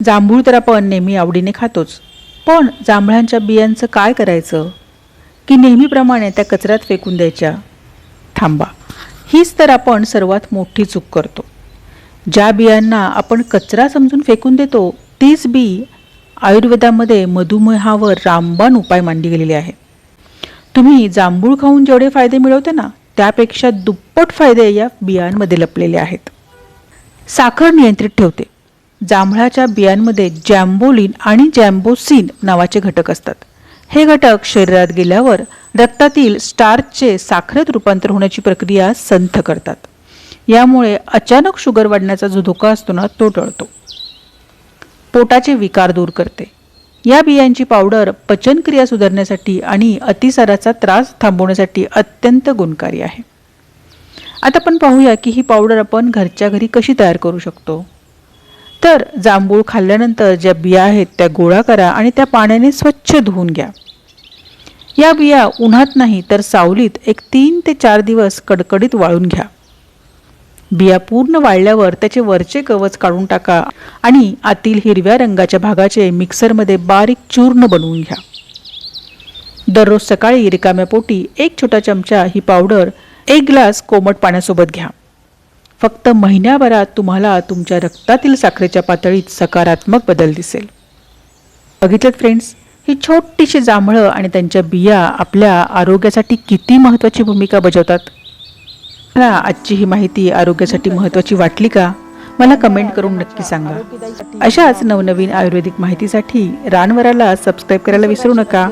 जांभूळ तर आपण नेहमी आवडीने खातोच, पण जांभळांच्या बियांचं काय करायचं? की नेहमीप्रमाणे त्या कचऱ्यात फेकून द्यायच्या? थांबा, हीच तर आपण सर्वात मोठी चूक करतो. ज्या बियांना आपण कचरा समजून फेकून देतो, तीच बी आयुर्वेदामध्ये मधुमेहावर रामबाण उपाय मांडली गेलेली आहे. तुम्ही जांभूळ खाऊन जेवढे फायदे मिळवते ना, त्यापेक्षा दुप्पट फायदे या बियांमध्ये लपलेले आहेत. साखर नियंत्रित ठेवते. जांभळाच्या बियांमध्ये जॅम्बोलिन आणि जॅम्बोसिन नावाचे घटक असतात. हे घटक शरीरात गेल्यावर रक्तातील स्टार्चचे साखरेत रूपांतर होण्याची प्रक्रिया संथ करतात. यामुळे अचानक शुगर वाढण्याचा जो धोका असतो ना, तो टळतो. पोटाचे विकार दूर करते. या बियांची पावडर पचनक्रिया सुधारण्यासाठी आणि अतिसाराचा त्रास थांबवण्यासाठी अत्यंत गुणकारी आहे. आता आपण पाहूया की ही पावडर आपण घरच्या घरी कशी तयार करू शकतो. तर जांभूळ खाल्ल्यानंतर ज्या बिया आहेत त्या गोळा करा आणि त्या पाण्याने स्वच्छ धुवून घ्या. या बिया उन्हात नाही तर सावलीत 3 ते 4 दिवस कडकडीत वाळून घ्या. बिया पूर्ण वाळल्यावर त्याचे वरचे कवच काढून टाका आणि आतील हिरव्या रंगाच्या भागाचे मिक्सरमध्ये बारीक चूर्ण बनवून घ्या. दररोज सकाळी रिकाम्या पोटी 1 छोटा चमचा ही पावडर 1 ग्लास कोमट पाण्यासोबत घ्या. फक्त महिन्याभरात तुम्हाला तुमच्या रक्तातील साखरेच्या पातळीत सकारात्मक बदल दिसेल. बघितलं फ्रेंड्स, ही छोटीशी जांभळं आणि त्यांच्या बिया आपल्या आरोग्यासाठी किती महत्त्वाची भूमिका बजावतात. मला आजची ही माहिती आरोग्यासाठी महत्त्वाची वाटली का? मला कमेंट करून नक्की सांगा. अशाच नवनवीन आयुर्वेदिक माहितीसाठी रानवराला सबस्क्राईब करायला विसरू नका.